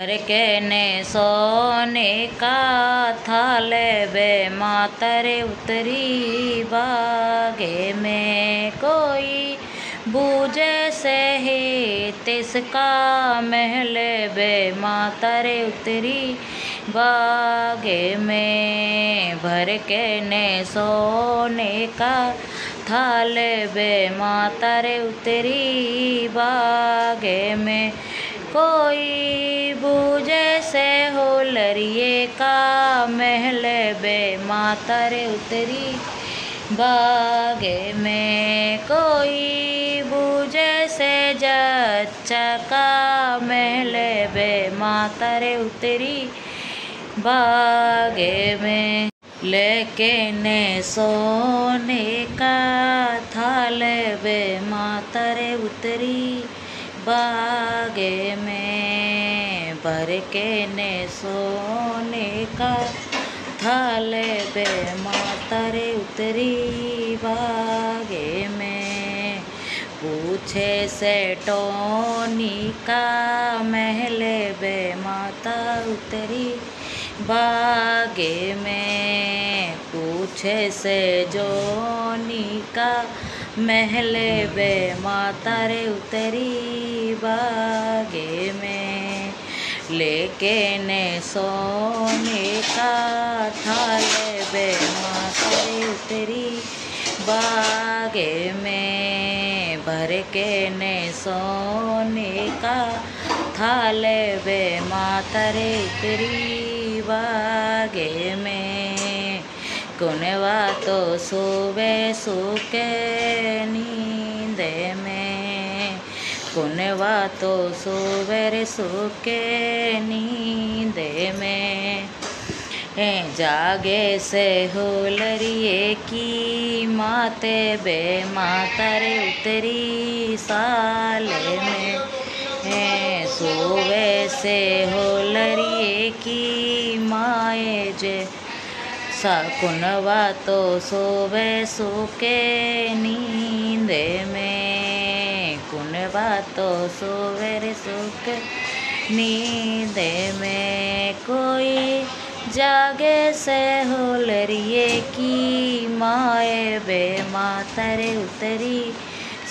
भर के ने सोने का थाल बे मातरे उतरी बागे में कोई बूझे से ही तिसका महल बे मातरे उतरी बागे में। भर के ने सोने का थाल बे मातरे उतरी बागे में कोई बूझे से होलरिए का महल बे मातरे उतरी बागे में कोई बूझे से जच्चा का महल बे मातरे उतरी बागे में। लेके ने सोने का थाल बे मातरे उतरी बागे में। भर के ने सोने का थाल बे मातरे उतरी बागे में पूछे से टोनी का महल बे माता उतरी बागे में पूछे से जोनी का महल बे मातरे उतरी बागे में। लेके ने सोने का थाल बे मातरे उतरी बागे में। भर के ने सोने का थाल बे मातरे उतरी बागे में कुनवा तो सोवे सुके नींद में कुनवा तो सोवे सुके नींद में जागे से होलरिए की माते बे मातरे उतरी साल में सोवे से होलरिए की माए जे कुनवा तो सोवे सुके नींद में कुनवा तो सोवे सुख नींद में कोई जागे से होलरिए की माए बे मातरे उतरी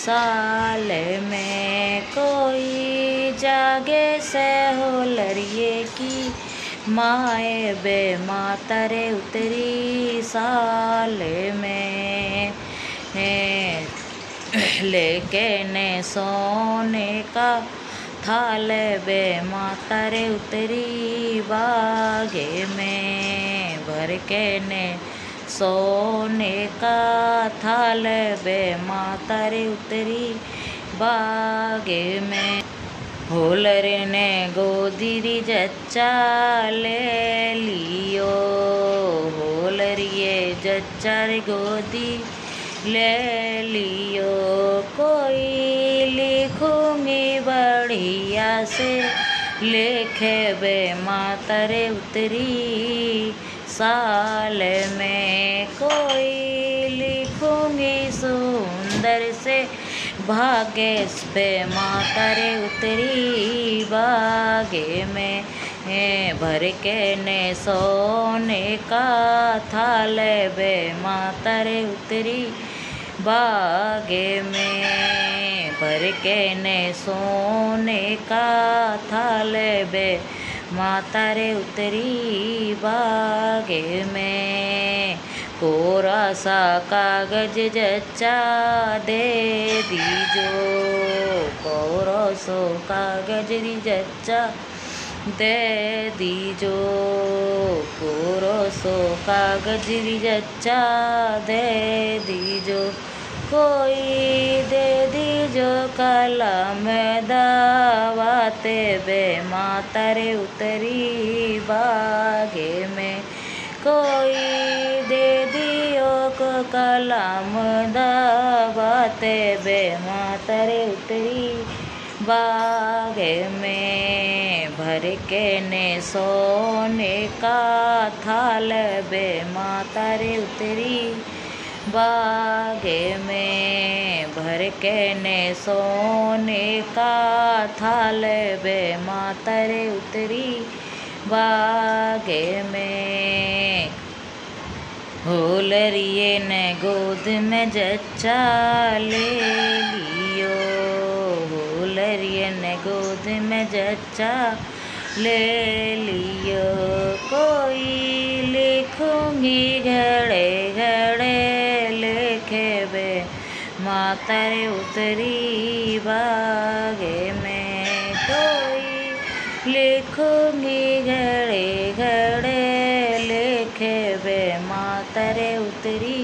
साल में कोई जागे से होलरिए की माए बे मातरे उतरी साल में लेके ने सोने का थाल बे मातरे उतरी बागे में। भर के ने सोने का थाल बे मातरे उतरी बागे में होलर ने गोदी जच्चा ले लियो होलर ये जच्चा गोदी ले लियो कोई लिखूंगी बढ़िया से लेखे बे मातरे उतरी साल में कोई लिखूंगी सुंदर से भाग्यस बे मातरे उतरी बागे में भर के ने सोने का थाल बे मातरे उतरी बागे में भर के ने सोने का थाल बे मातरे उतरी बागे में कोरा सा कागज जच्चा दे दीजो कोरा सो कागज जच्चा दे दीजो कोरा सो कागज जच्चा दे दीजो कोई दे दीजो कलम दावाते बे मातरे उतरी बागे में कोई दे दियो को कलम दावाते बे मातरे उतरी बागे में भर के ने सोने का थाल बे मातरे उतरी बागे में भर के ने सोने का थाल बे माता रे उतरी बागे में। होलरिए ने गोद में जच्चा ले लियो, होलरिए ने गोद में जच्चा ले लियो। कोई लिखूंगी घड़े घड़े लिखे बे माता रे उतरी बागे में। कोई लिखूंगी घड़े घड़े लिखे बे माता रे उतरी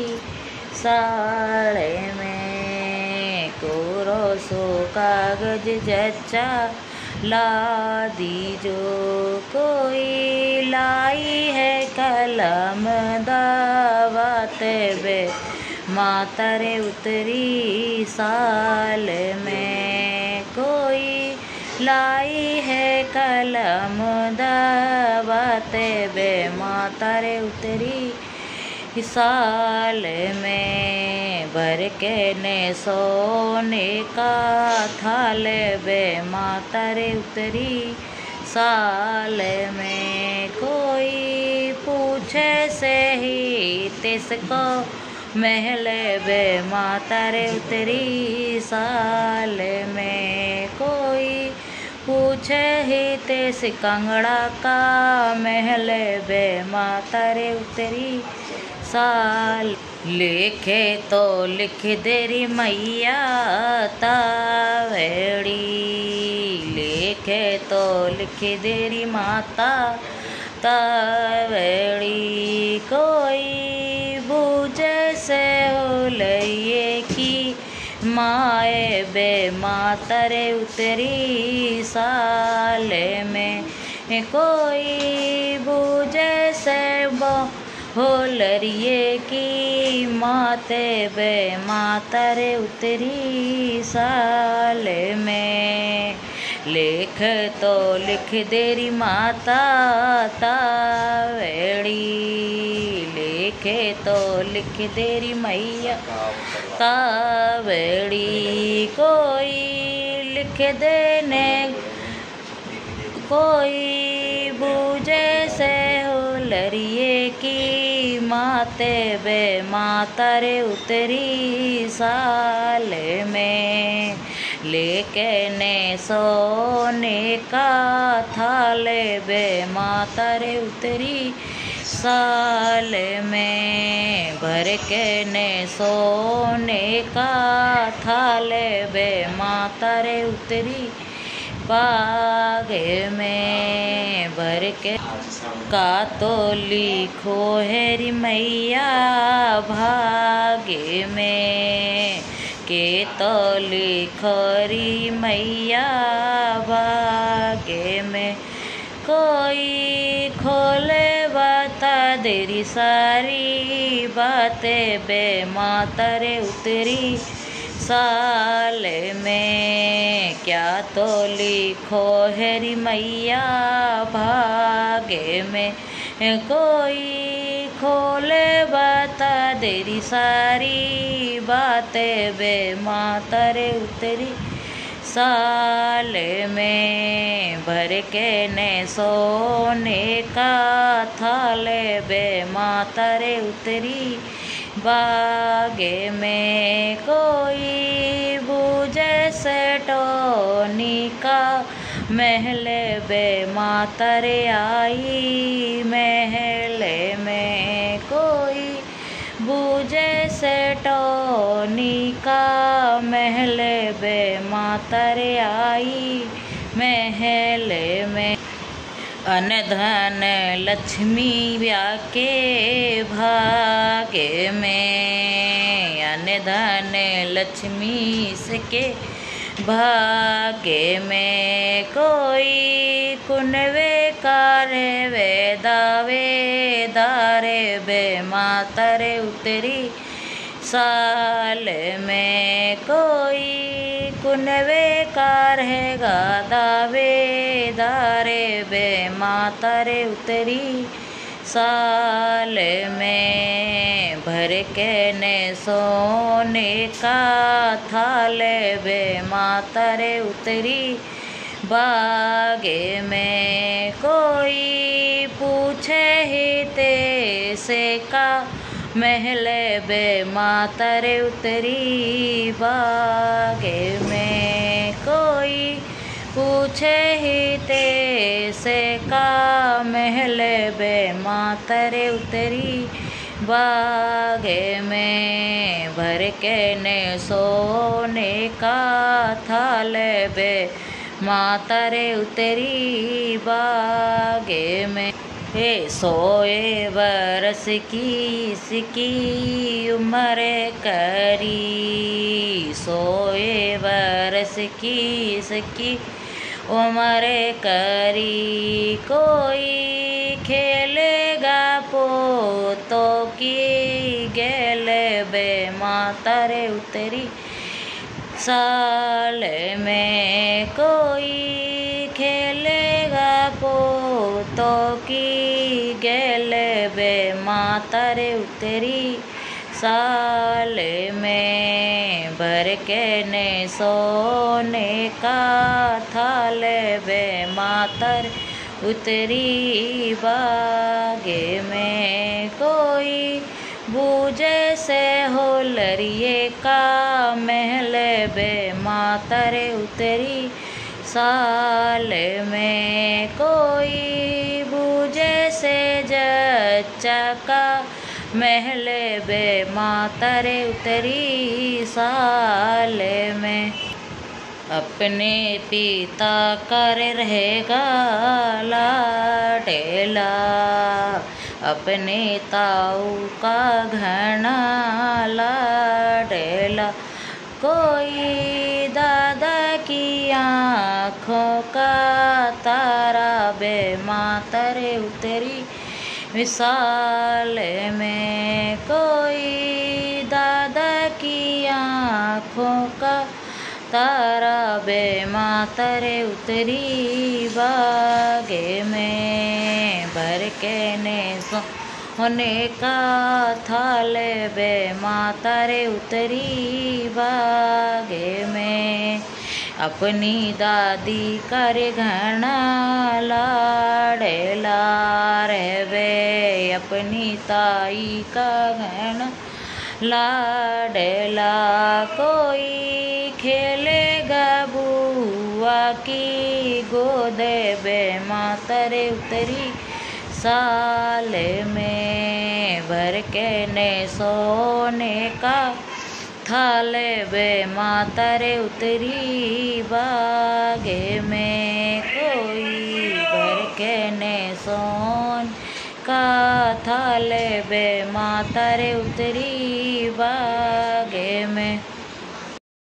साले में। कोरो सो कागज जच्चा ला दीजो, कोई लाई है कलम दावते बे माता रे उतरी साल में। कोई लाई है कलम दावते बे माता रे उतरी साल में। भर के ने सोने का थाल बे माता रे उतरी साल में। कोई पूछे से ही तिसको महल बे माता रे उतरी साल में। कोई पूछे ही तिस कंगड़ा का महल बे माता रे उतरी साल। लिखे तो लिख देरी मैया तावेड़ी, लिखे तो लिख देरी माता तावेड़ी। कोई बूझे से हो लइए की माए बे माता रे उतरी साल में। कोई बूझे से होलरिए की माते बे माता रे उतरी साल में। लिख तो लिख देरी माता तावेड़ी, लिखे तो लिख देरी मैया तावेड़ी। कोई लिख देने कोई बूझे से होलरिए की माते बे माता रे उतरी साल में। लेके ने सोने का थाल बे माता रे उतरी साल में। भर के ने सोने का थाल बे माता रे उतरी बागे में। भर के का तो लिखो हेरी मैया भागे में, के तो लिखो री मैया भागे में। कोई खोले बता देरी सारी बातें बे माता रे उतरी साल में। क्या तो लिखो हेरी मैया भागे में। कोई खोले बता देरी सारी बातें बे माता रे उतरी साल में। भर के ने सोने का थाल बे माता रे उतरी बागे में। कोई बूझे से टोनी का महल बे माता रे आई महल में। कोई बूझे से टोनी का महल बे माता रे आई महल में। अन धन लक्ष्मी व्याके भागे में। अन धन लक्ष्मी सके भागे में। कोई कुनवे कारे वे दावे दारे बे माता रे उतरी साल में। कोई कुनवे कार है दावे दारे बे माता रे उतरी साल में भर के ने सोने का थाल बे माता रे उतरी बागे में। कोई पूछे ही ते से का महल बे माता रे उतरी बागे में। कोई पूछे ही ते से का महल बे माता रे उतरी बागे में। भर के ने सोने का थाल बे माता रे उतरी बागे में। हे 100 बरस की इसकी उम्र करी, 100 बरस की इसकी उम्र करी। कोई खेलेगा पोतों की गेल बे माता रे उतरी साल में। कोई खेलेगा पोतों की गेल बे माता रे उतरी साल में। भर के ने सोने का थाल बे माता रे उतरी बागे में। कोई बूझे से हो लरिए का महल बे माता रे उतरी साल में। कोई बूझे से जच्चा का महल बे माता रे उतरी साल में। अपने पिता कर रहेगा लाडेला, अपने ताऊ का घना लाडेला। कोई दादा की आँखों का तारा बे माता रे उतरी विशाल में। कोई दादा की आँखों का तारा बे माता रे उतरी बागे में। भर के ने सोने का थाल बे माता रे उतरी बागे में। अपनी दादी कर घना लाडेला रहवे, अपनी ताई का घना लाडेला। कोई खेलेगा बुआ की गोद बे माता रे उतरी साल में। भर के ने सोने का थाल बे माता रे उतरी बागे में। कोई भर के ने सोने का थाल बे माता रे उतरी बागे में।